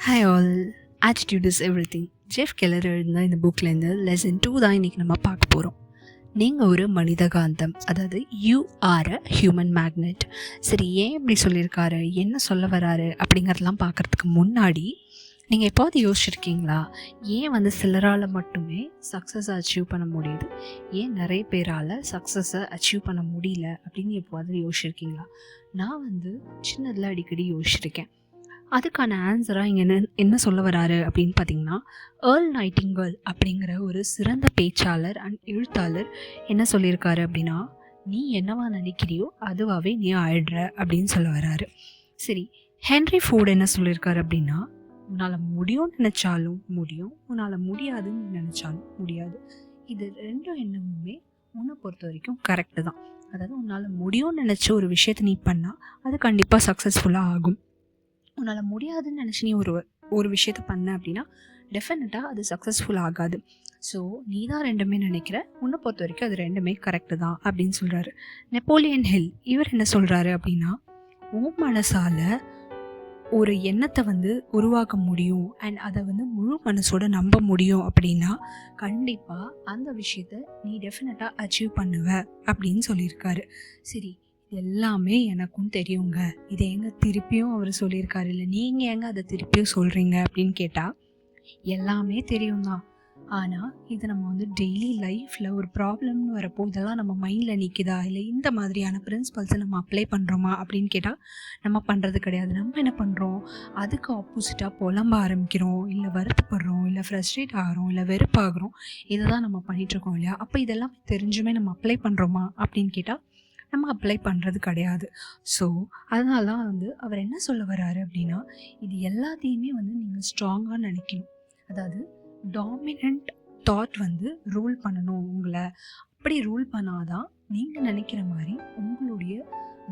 Hi all. Attitude is everything. Jeff Keller எழுதின இந்த புக்லேருந்து lesson 2 தான் இன்றைக்கி நம்ம பார்க்க போகிறோம். நீங்கள் ஒரு மனித காந்தம், அதாவது you are a human magnet. சரி, ஏன் இப்படி சொல்லியிருக்காரு, என்ன சொல்ல வராரு அப்படிங்கிறதெல்லாம் பார்க்குறதுக்கு முன்னாடி நீங்கள் எப்போது யோசிச்சிருக்கீங்களா, ஏன் சிலரால் மட்டுமே சக்ஸஸை அச்சீவ் பண்ண முடியுது, ஏன் நிறைய பேரால் சக்ஸஸை அச்சீவ் பண்ண முடியல அப்படின்னு எப்போது யோசிச்சிருக்கீங்களா? நான் சின்னதில் அடிக்கடி யோசிச்சிருக்கேன். அதுக்கான ஆன்சராக இங்கே என்ன சொல்ல வராரு அப்படின்னு பார்த்தீங்கன்னா, ஏர்ல் நைட்டிங்கேல் அப்படிங்கிற ஒரு சிறந்த பேச்சாளர் அண்ட் எழுத்தாளர் என்ன சொல்லியிருக்காரு அப்படின்னா, நீ என்னவா நினைக்கிறியோ அதுவாகவே நீ ஆயிடுற அப்படின்னு சொல்ல வராரு. சரி, ஹென்ரி ஃபோர்டு என்ன சொல்லியிருக்காரு அப்படின்னா, உன்னால் முடியும்னு நினச்சாலும் முடியும், உன்னால் முடியாதுன்னு நினச்சாலும் முடியாது. இது ரெண்டும் எண்ணமுமே உன்னை பொறுத்த வரைக்கும் கரெக்டு தான். அதாவது உன்னால் முடியும்னு நினச்ச ஒரு விஷயத்தை நீ பண்ணால் அது கண்டிப்பாக சக்ஸஸ்ஃபுல்லாக ஆகும். உன்னால் முடியாதுன்னு நினச்சி நீ ஒரு விஷயத்த பண்ண அப்படின்னா டெஃபினட்டாக அது சக்ஸஸ்ஃபுல் ஆகாது. ஸோ நீ தான் ரெண்டுமே நினைக்கிற, உன்னை பொறுத்த வரைக்கும் அது ரெண்டுமே கரெக்டு தான் அப்படின்னு சொல்கிறாரு. நெப்போலியன் ஹில் இவர் என்ன சொல்கிறாரு அப்படின்னா, உன் மனசால் ஒரு எண்ணத்தை உருவாக்க முடியும் அண்ட் அதை முழு மனசோட நம்ப முடியும் அப்படின்னா கண்டிப்பாக அந்த விஷயத்த நீ டெஃபினட்டாக அச்சீவ் பண்ணுவ அப்படின்னு சொல்லியிருக்காரு. சரி, எல்லாமே எனக்கும் தெரியுங்க, இதை எங்க திருப்பியும் அவர் சொல்லியிருக்காரு, இல்லை நீங்கள் எங்க அதை திருப்பியும் சொல்கிறீங்க அப்படின்னு கேட்டால், எல்லாமே தெரியும் தான். ஆனால் இது நம்ம டெய்லி லைஃப்பில் ஒரு ப்ராப்ளம்னு வரப்போ இதெல்லாம் நம்ம மைண்டில் நிற்குதா, இல்லை இந்த மாதிரியான பிரின்சிபல்ஸை நம்ம அப்ளை பண்ணுறோமா அப்படின்னு கேட்டால் நம்ம பண்ணுறது கிடையாது. நம்ம என்ன பண்ணுறோம், அதுக்கு ஆப்போசிட்டாக புலம்ப ஆரம்பிக்கிறோம், இல்லை வருத்தப்படுறோம், இல்லை ஃப்ரஸ்ட்ரேட் ஆகிறோம், இல்லை வெறுப்பாகிறோம். இதை தான் நம்ம பண்ணிகிட்ருக்கோம் இல்லையா? அப்போ இதெல்லாம் தெரிஞ்சுமே நம்ம அப்ளை பண்ணுறோமா அப்படின்னு கேட்டால் நம்ம அப்ளை பண்ணுறது கிடையாது. ஸோ அதனால தான் அவர் என்ன சொல்ல வர்றாரு அப்படின்னா, இது எல்லாத்தையுமே நீங்கள் ஸ்ட்ராங்காக நினைக்கணும். அதாவது டாமினண்ட் தாட் ரூல் பண்ணணும் உங்களை. அப்படி ரூல் பண்ணாதான் நீங்கள் நினைக்கிற மாதிரி உங்களுடைய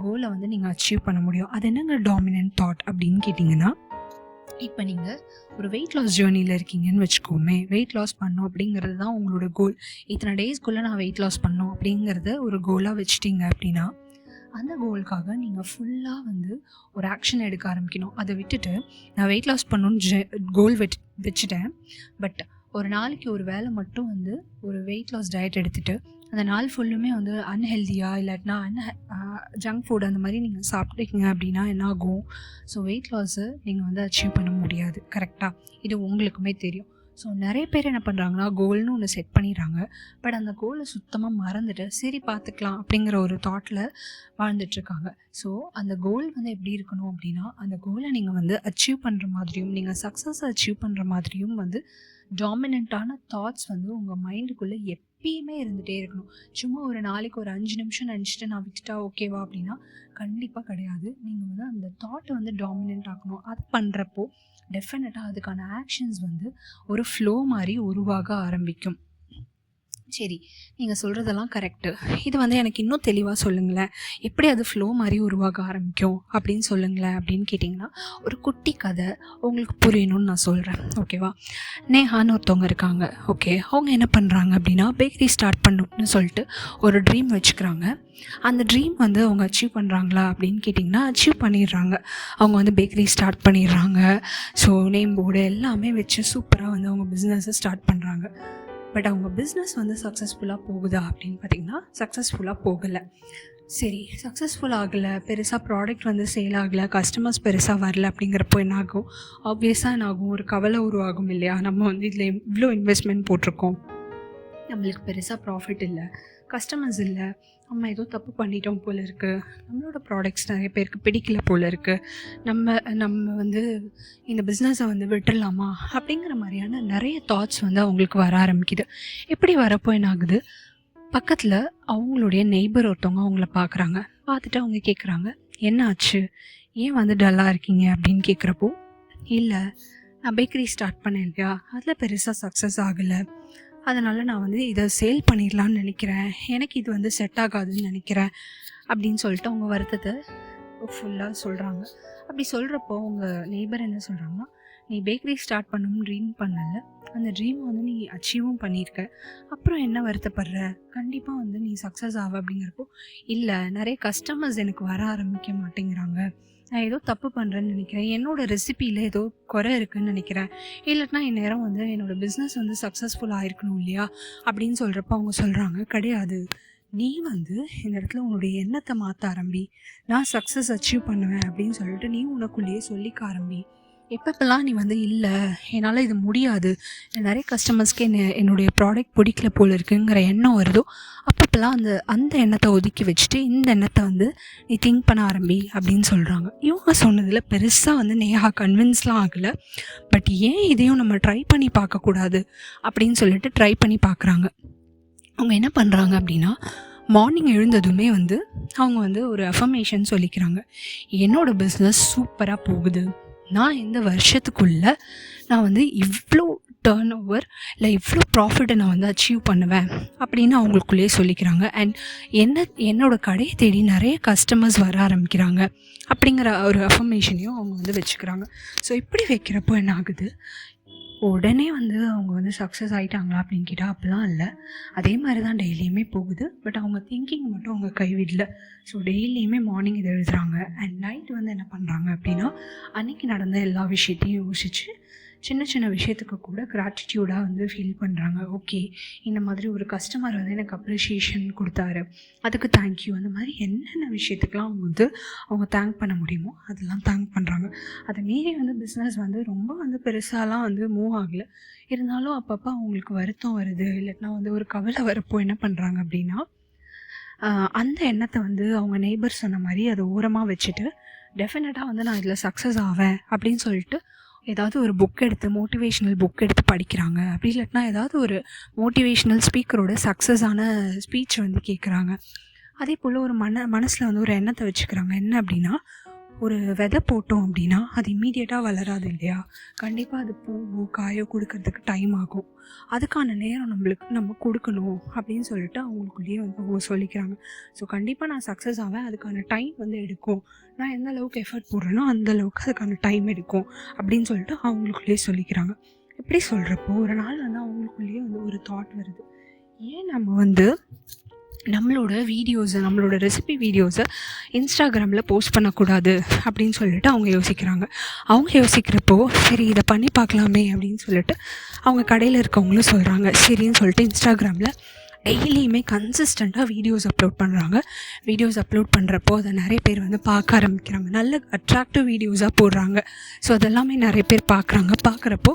கோலை நீங்கள் அச்சீவ் பண்ண முடியும். அது என்னங்க டாமினண்ட் தாட் அப்படின்னு கேட்டிங்கன்னா, இப்போ நீங்கள் ஒரு வெயிட் லாஸ் ஜேர்னியில் இருக்கீங்கன்னு வச்சுக்கோமே, வெயிட் லாஸ் பண்ணோம் அப்படிங்கிறது தான் உங்களோட கோல். இத்தனை டேஸ்க்குள்ளே நான் வெயிட் லாஸ் பண்ணோம் அப்படிங்கிறத ஒரு கோலாக வச்சுட்டிங்க அப்படின்னா, அந்த கோலுக்காக நீங்கள் ஃபுல்லாக ஒரு ஆக்ஷன் எடுக்க ஆரம்பிக்கணும். அதை விட்டுட்டு நான் வெயிட் லாஸ் பண்ணணுன்னு கோல் வச்சுட்டேன், பட் ஒரு நாளைக்கு ஒரு வேளை மட்டும் ஒரு வெயிட் லாஸ் டயட் எடுத்துகிட்டு அந்த நாள் ஃபுல்லுமே அன்ஹெல்தியாக இல்லாட்டினா ஜங்க் ஃபுட் அந்த மாதிரி நீங்கள் சாப்பிட்டீங்க அப்படின்னா என்ன ஆகும்? ஸோ வெயிட் லாஸை நீங்கள் அச்சீவ் பண்ண முடியாது. கரெக்டாக இது உங்களுக்குமே தெரியும். ஸோ நிறைய பேர் என்ன பண்ணுறாங்கன்னா, கோல்னு ஒன்று செட் பண்ணிடுறாங்க, பட் அந்த கோலை சுத்தமாக மறந்துட்டு சரி பார்த்துக்கலாம் அப்படிங்கிற ஒரு தாட்டில் வாழ்ந்துட்டுருக்காங்க. ஸோ அந்த கோல் எப்படி இருக்கணும் அப்படின்னா, அந்த கோலை நீங்கள் அச்சீவ் பண்ணுற மாதிரியும் நீங்கள் சக்ஸஸை அச்சீவ் பண்ணுற மாதிரியும் டாமினண்ட்டான தாட்ஸ் உங்கள் மைண்டுக்குள்ளே எப்பயுமே இருந்துகிட்டே இருக்கணும். சும்மா ஒரு நாளைக்கு ஒரு 5 நிமிஷம் நினச்சிட்டு நான் விட்டுட்டா ஓகேவா அப்படின்னா கண்டிப்பாக கிடையாது. நீங்கள் அந்த தாட்டை டாமினண்ட் ஆக்கணும். அது பண்ணுறப்போ டெஃபினட்டாக அதுக்கான ஆக்ஷன்ஸ் ஒரு ஃப்ளோ மாதிரி உருவாக ஆரம்பிக்கும். சரி, நீங்கள் சொல்கிறதெல்லாம் கரெக்டு. இது எனக்கு இன்னும் தெளிவாக சொல்லுங்களேன், எப்படி அது ஃப்ளோ மாதிரி உருவாக ஆரம்பிக்கும் அப்படின்னு சொல்லுங்களேன் அப்படின்னு கேட்டிங்கன்னா, ஒரு குட்டி கதை உங்களுக்கு புரியணும்னு நான் சொல்கிறேன், ஓகேவா? நேஹான்னு ஒருத்தவங்க இருக்காங்க. ஓகே, அவங்க என்ன பண்ணுறாங்க அப்படின்னா, பேக்கரி ஸ்டார்ட் பண்ணணும்னு சொல்லிட்டு ஒரு ட்ரீம் வச்சுக்கிறாங்க. அந்த ட்ரீம் அவங்க அச்சீவ் பண்ணுறாங்களா அப்படின்னு கேட்டிங்கன்னா அச்சீவ் பண்ணிடுறாங்க. அவங்க பேக்கரி ஸ்டார்ட் பண்ணிடுறாங்க. ஸோ நேம் போர்டு எல்லாமே வச்சு சூப்பராக அவங்க பிஸ்னஸை ஸ்டார்ட் பண்ணுறாங்க. பட் அவங்க பிஸ்னஸ் சக்ஸஸ்ஃபுல்லாக போகுதா அப்படின்னு பார்த்திங்கன்னா சக்ஸஸ்ஃபுல்லாக போகலை. சரி, சக்ஸஸ்ஃபுல் ஆகலை, பெருசாக ப்ராடக்ட் சேல் ஆகலை, கஸ்டமர்ஸ் பெருசாக வரல அப்படிங்கிறப்போ என்ன ஆகும்? ஆப்வியஸாக என்ன ஆகும்? ஒரு கவலை உருவாகும் இல்லையா? நம்ம இதில் இவ்வளோ இன்வெஸ்ட்மெண்ட் போட்டிருக்கோம், நம்மளுக்கு பெருசாக ப்ராஃபிட் இல்லை, கஸ்டமர்ஸ் இல்லை, நம்ம ஏதோ தப்பு பண்ணிட்டோம் போல் இருக்குது, நம்மளோட ப்ராடக்ட்ஸ் நிறைய பேருக்கு பிடிக்கல போல் இருக்குது, நம்ம இந்த பிஸ்னஸை விட்டுடலாமா அப்படிங்கிற மாதிரியான நிறைய தாட்ஸ் அவங்களுக்கு வர ஆரம்பிக்குது. இப்படி வரப்போ என்ன ஆகுது? பக்கத்தில் அவங்களுடைய நெய்பர் ஒருத்தவங்க அவங்கள பார்க்குறாங்க. பார்த்துட்டு அவங்க கேட்குறாங்க, என்ன ஆச்சு, ஏன் டல்லாக இருக்கீங்க அப்படின்னு கேட்குறப்போ, இல்லை நான் பேக்கரி ஸ்டார்ட் பண்ணேன் இல்லையா, அதில் பெருசாக சக்ஸஸ் ஆகலை, அதனால் நான் இதை சேல் பண்ணிடலான்னு நினைக்கிறேன், எனக்கு இது செட் ஆகாதுன்னு நினைக்கிறேன் அப்படின்னு சொல்லிட்டு அவங்க வருத்தத்தை ஃபுல்லாக சொல்கிறாங்க. அப்படி சொல்கிறப்போ அவங்க நெய்பர் என்ன சொல்கிறாங்கன்னா, நீ பேக்கரி ஸ்டார்ட் பண்ணணும்னு ட்ரீம் பண்ணல, அந்த ட்ரீமை நீ அச்சீவும் பண்ணியிருக்க, அப்புறம் என்ன வருத்தப்படுற, கண்டிப்பாக நீ சக்ஸஸ் ஆவ அப்படிங்கிறப்போ, இல்லை நிறைய கஸ்டமர்ஸ் எனக்கு வர ஆரம்பிக்க மாட்டேங்கிறாங்க, நான் ஏதோ தப்பு பண்ணுறேன்னு நினைக்கிறேன், என்னோடய ரெசிபியில் ஏதோ குறை இருக்குதுன்னு நினைக்கிறேன், இல்லாட்டினா இந்நேரம் வந்து என்னோடய பிஸ்னஸ் வந்து சக்ஸஸ்ஃபுல் ஆகிருக்கணும் இல்லையா அப்படின்னு சொல்கிறப்ப அவங்க சொல்கிறாங்க, கிடையாது, நீ வந்து இந்த இடத்துல உன்னுடைய எண்ணத்தை மாற்ற ஆரம்பி, நான் சக்ஸஸ் அச்சீவ் பண்ணுவேன் அப்படின்னு சொல்லிட்டு நீ உனக்குள்ளேயே சொல்லிக்க ஆரம்பி. எப்பப்பெல்லாம் நீ வந்து இல்லை என்னால் இது முடியாது, நிறைய கஸ்டமர்ஸ்க்கு என்னுடைய ப்ராடக்ட் பிடிக்கல போல் இருக்குங்கிற எண்ணம் வருதோ அப்பப்பெல்லாம் அந்த அந்த எண்ணத்தை ஒதுக்கி வச்சுட்டு இந்த எண்ணத்தை வந்து நீ திங்க் பண்ண ஆரம்பி அப்படின்னு சொல்கிறாங்க. இவங்க சொன்னதில் பெருசாக வந்து நேஹா கன்வின்ஸ்லாம் ஆகலை. பட் ஏன் இதையும் நம்ம ட்ரை பண்ணி பார்க்கக்கூடாது அப்படின்னு சொல்லிட்டு ட்ரை பண்ணி பார்க்குறாங்க. அவங்க என்ன பண்ணுறாங்க அப்படின்னா, மார்னிங் எழுந்ததுமே வந்து அவங்க வந்து ஒரு அஃபர்மேஷன் சொல்லிக்கிறாங்க. என்னோடய பிஸ்னஸ் சூப்பராக போகுது, நான் இந்த வருஷத்துக்குள்ளே நான் வந்து இவ்வளோ டர்ன் ஓவர் இல்லை இவ்வளோ ப்ராஃபிட்டை நான் வந்து அச்சீவ் பண்ணுவேன் அப்படின்னு அவங்களுக்குள்ளேயே சொல்லிக்கிறாங்க. அண்ட் என்னோடய கடையை தேடி நிறைய கஸ்டமர்ஸ் வர ஆரம்பிக்கிறாங்க அப்படிங்கிற ஒரு அஃபர்மேஷனையும் அவங்க வந்து வச்சுக்கிறாங்க. ஸோ இப்படி வைக்கிறப்போ என்ன ஆகுது, உடனே வந்து அவங்க வந்து சக்ஸஸ் ஆகிட்டாங்களா அப்படின்னு கேட்டால் அப்படிலாம் இல்லை. அதே மாதிரி தான் டெய்லியுமே போகுது. பட் அவங்க திங்கிங் மட்டும் அவங்க கைவிடல. ஸோ டெய்லியுமே மார்னிங் இதை எழுதுகிறாங்க அண்ட் நைட் வந்து என்ன பண்ணுறாங்க அப்படின்னா, அன்றைக்கி நடந்த எல்லா விஷயத்தையும் யோசித்து சின்ன சின்ன விஷயத்துக்கு கூட கிராட்டிடியூடாக வந்து ஃபீல் பண்ணுறாங்க. ஓகே, இந்த மாதிரி ஒரு கஸ்டமர் வந்து எனக்கு அப்ரிஷியேஷன் கொடுத்தாரு, அதுக்கு தேங்க்யூ. அந்த மாதிரி என்னென்ன விஷயத்துக்கெலாம் அவங்க வந்து அவங்க தேங்க் பண்ண முடியுமோ அதெல்லாம் தேங்க் பண்ணுறாங்க. அதை மீறி வந்து பிஸ்னஸ் வந்து ரொம்ப வந்து பெருசாலாம் வந்து மூவ் ஆகலை. இருந்தாலும் அப்பப்போ அவங்களுக்கு வருத்தம் வருது, இல்லைன்னா வந்து ஒரு கவலை வரப்போ என்ன பண்ணுறாங்க அப்படின்னா, அந்த எண்ணத்தை வந்து அவங்க நெய்பர் சொன்ன மாதிரி அதை ஓரமாக வச்சுட்டு டெஃபினட்டாக வந்து நான் இதில் சக்ஸஸ் ஆவேன் அப்படின்னு சொல்லிட்டு ஏதாவது ஒரு புக் எடுத்து மோட்டிவேஷ்னல் புக் எடுத்து படிக்கிறாங்க. அப்படி இல்லாட்டினா ஏதாவது ஒரு மோட்டிவேஷ்னல் ஸ்பீக்கரோட சக்ஸஸான ஸ்பீச் வந்து கேட்குறாங்க. அதே போல் ஒரு மனசில் வந்து ஒரு எண்ணத்தை வச்சுக்கிறாங்க. என்ன அப்படின்னா, ஒரு விதை போட்டோம் அப்படின்னா அது இம்மீடியட்டாக வளராது இல்லையா, கண்டிப்பாக அது பூவோ காயோ கொடுக்கறதுக்கு டைம் ஆகும். அதுக்கான நேரம் நம்ம கொடுக்கணும் அப்படின்னு சொல்லிட்டு அவங்களுக்குள்ளேயே வந்து அவங்க சொல்லிக்கிறாங்க. ஸோ கண்டிப்பாக நான் சக்ஸஸ் ஆவேன், அதுக்கான டைம் வந்து எடுக்கும், நான் எந்த அளவுக்கு எஃபர்ட் போடுறேனோ அந்த அளவுக்கு அதுக்கான டைம் எடுக்கும் அப்படின்னு சொல்லிட்டு அவங்களுக்குள்ளேயே சொல்லிக்கிறாங்க. இப்படி சொல்கிறப்போ ஒரு நாள் வந்து அவங்களுக்குள்ளேயே வந்து ஒரு தாட் வருது, ஏன் நம்ம வந்து நம்மளோட வீடியோஸை நம்மளோட ரெசிபி வீடியோஸை இன்ஸ்டாகிராமில் போஸ்ட் பண்ணக்கூடாது அப்படின்னு சொல்லிட்டு அவங்க யோசிக்கிறாங்க. அவங்க யோசிக்கிறப்போ சரி இதை பண்ணி பார்க்கலாமே அப்படின்னு சொல்லிட்டு அவங்க கடையில் இருக்கவங்களும் சொல்கிறாங்க. சரின்னு சொல்லிட்டு இன்ஸ்டாகிராமில் டெய்லியுமே கன்சிஸ்டண்ட்டாக வீடியோஸ் அப்லோட் பண்ணுறாங்க. வீடியோஸ் அப்லோட் பண்ணுறப்போ அதை நிறைய பேர் வந்து பார்க்க ஆரம்பிக்கிறாங்க. நல்ல அட்ராக்டிவ் வீடியோஸாக போடுறாங்க. ஸோ அதெல்லாமே நிறைய பேர் பார்க்குறப்போ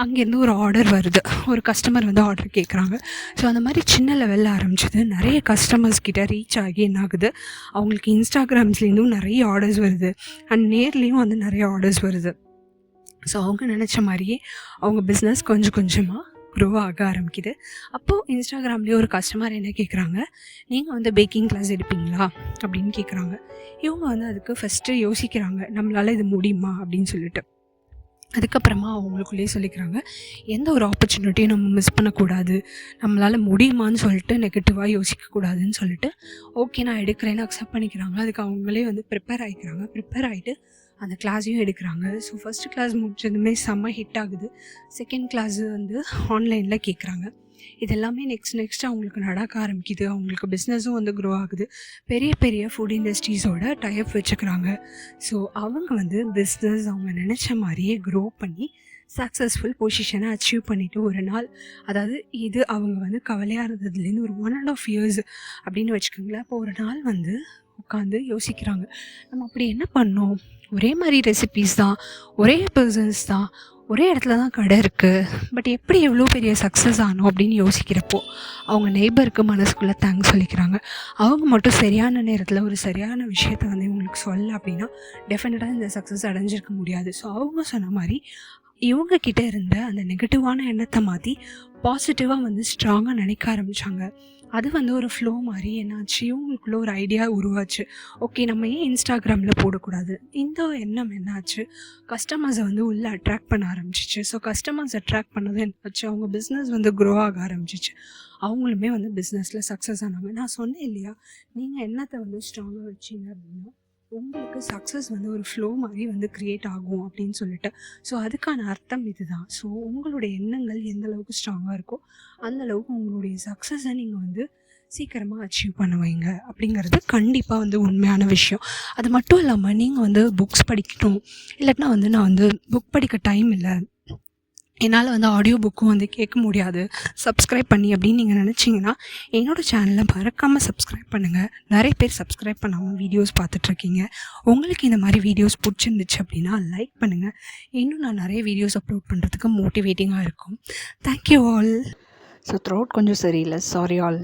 அங்கேருந்து ஒரு ஆர்டர் வருது, ஒரு கஸ்டமர் வந்து ஆர்டர் கேட்குறாங்க. ஸோ அந்த மாதிரி சின்ன லெவலில் ஆரம்பிச்சது நிறைய கஸ்டமர்ஸ் கிட்ட ரீச் ஆகி என்ன ஆகுது, அவங்களுக்கு இன்ஸ்டாகிராம்ஸ்லேருந்தும் நிறைய ஆர்டர்ஸ் வருது அண்ட் நேர்லேயும் வந்து நிறைய ஆர்டர்ஸ் வருது. ஸோ அவங்க நினச்ச மாதிரியே அவங்க பிஸ்னஸ் கொஞ்சம் கொஞ்சமாக க்ரோ ஆக ஆரம்பிக்குது. அப்போது இன்ஸ்டாகிராம்லேயே ஒரு கஸ்டமர் என்ன கேட்குறாங்க, நீங்கள் வந்து பேக்கிங் கிளாஸ் எடுப்பீங்களா அப்படின்னு கேட்குறாங்க. இவங்க வந்து அதுக்கு ஃபஸ்ட்டு யோசிக்கிறாங்க, நம்மளால் இது முடியுமா அப்படின்னு சொல்லிட்டு. அதுக்கப்புறமா அவங்களுக்குள்ளேயே சொல்லிக்கிறாங்க, எந்த ஒரு ஆப்பர்ச்சுனிட்டியும் நம்ம மிஸ் பண்ணக்கூடாது, நம்மளால் முடியுமான்னு சொல்லிட்டு நெகட்டிவாக யோசிக்கக்கூடாதுன்னு சொல்லிட்டு ஓகே நான் எடுக்கிறேன்னு அக்செப்ட் பண்ணிக்கிறாங்க. அதுக்கு அவங்களே வந்து ப்ரிப்பேர் ஆகிக்கிறாங்க. ப்ரிப்பேர் ஆகிட்டு அந்த கிளாஸையும் எடுக்கிறாங்க. ஸோ ஃபஸ்ட்டு கிளாஸ் முடிச்சதுமே செம்ம ஹிட் ஆகுது. செகண்ட் கிளாஸு வந்து ஆன்லைனில் கேட்குறாங்க. இதெல்லாமே நெக்ஸ்ட் அவங்களுக்கு நடக்க ஆரம்பிக்குது. அவங்களுக்கு பிஸ்னஸும் வந்து க்ரோ ஆகுது. பெரிய பெரிய ஃபுட் இண்டஸ்ட்ரீஸோட டைப் வச்சுக்கிறாங்க. ஸோ அவங்க வந்து பிஸ்னஸ் அவங்க நினச்ச மாதிரியே க்ரோ பண்ணி சக்ஸஸ்ஃபுல் பொசிஷனை அச்சீவ் பண்ணிவிட்டு ஒரு நாள், அதாவது இது அவங்க வந்து கவலையாக இருந்ததுலேருந்து ஒரு 1.5 years அப்படின்னு வச்சுக்கோங்களேன். அப்போ ஒரு நாள் வந்து உட்காந்து யோசிக்கிறாங்க, நம்ம அப்படி என்ன பண்ணோம், ஒரே மாதிரி ரெசிபீஸ் தான், ஒரே பர்சன்ஸ் தான், ஒரே இடத்துல தான் கடை இருக்குது, பட் எப்படி எவ்வளோ பெரிய சக்ஸஸ் ஆனோம் அப்படின்னு யோசிக்கிறப்போ அவங்க நெய்பருக்கு மனசுக்குள்ளே தேங்க்ஸ் சொல்லிக்கிறாங்க. அவங்க மட்டும் சரியான நேரத்தில் ஒரு சரியான விஷயத்த வந்து இவங்களுக்கு சொல்ல அப்படின்னா டெஃபினட்டாக இந்த சக்ஸஸ் அடைஞ்சிருக்க முடியாது. ஸோ அவங்க சொன்ன மாதிரி இவங்கக்கிட்ட இருந்த அந்த நெகட்டிவான எண்ணத்தை மாற்றி பாசிட்டிவாக வந்து ஸ்ட்ராங்காக நினைக்க ஆரம்பித்தாங்க. அது வந்து ஒரு ஃப்ளோ மாதிரி என்னாச்சு, இவங்களுக்குள்ள ஒரு ஐடியா உருவாச்சு. ஓகே நம்ம ஏன் இன்ஸ்டாகிராமில் போடக்கூடாது, இந்த எண்ணம் என்னாச்சு, கஸ்டமர்ஸை வந்து உள்ளே அட்ராக்ட் பண்ண ஆரம்பிச்சிச்சு. ஸோ கஸ்டமர்ஸ் அட்ராக்ட் பண்ணது என்னாச்சு, அவங்க பிஸ்னஸ் வந்து க்ரோ ஆக ஆரம்பிச்சிச்சு. அவங்களுமே வந்து பிஸ்னஸில் சக்ஸஸ் ஆனாங்க. நான் சொன்னேன் இல்லையா, நீங்கள் எண்ணத்தை வந்து ஸ்ட்ராங்காக வச்சிங்க அப்படின்னா உங்களுக்கு சக்ஸஸ் வந்து ஒரு ஃப்ளோ மாதிரி வந்து க்ரியேட் ஆகும் அப்படின்னு சொல்லிட்டு. ஸோ அதுக்கான அர்த்தம் இதுதான். ஸோ உங்களுடைய எண்ணங்கள் எந்த அளவுக்கு ஸ்ட்ராங்காக இருக்கோ அந்த அளவுக்கு உங்களுடைய சக்ஸஸை நீங்கள் வந்து சீக்கிரமாக அச்சீவ் பண்ணுவீங்க அப்படிங்கிறது கண்டிப்பாக வந்து உண்மையான விஷயம். அது மட்டும் இல்லாமல் நீங்கள் வந்து புக்ஸ் படிக்கணும், இல்லாட்டினா வந்து நான் வந்து புக் படிக்க டைம் இல்லை, என்னால் வந்து ஆடியோ புக்கும் வந்து கேட்க முடியாது சப்ஸ்கிரைப் பண்ணி அப்படின்னு நீங்கள் நினச்சிங்கன்னா என்னோடய சேனலை மறக்காமல் சப்ஸ்கிரைப் பண்ணுங்கள். நிறைய பேர் சப்ஸ்கிரைப் பண்ணாமல் வீடியோஸ் பார்த்துட்ருக்கீங்க. உங்களுக்கு இந்த மாதிரி வீடியோஸ் பிடிச்சிருந்துச்சு அப்படின்னா லைக் பண்ணுங்கள். இன்னும் நான் நிறைய வீடியோஸ் அப்லோட் பண்ணுறதுக்கு மோட்டிவேட்டிங்காக இருக்கும். Thank you all. ஸோ த்ரோட் கொஞ்சம் சரியில்லை, சாரி ஆல்.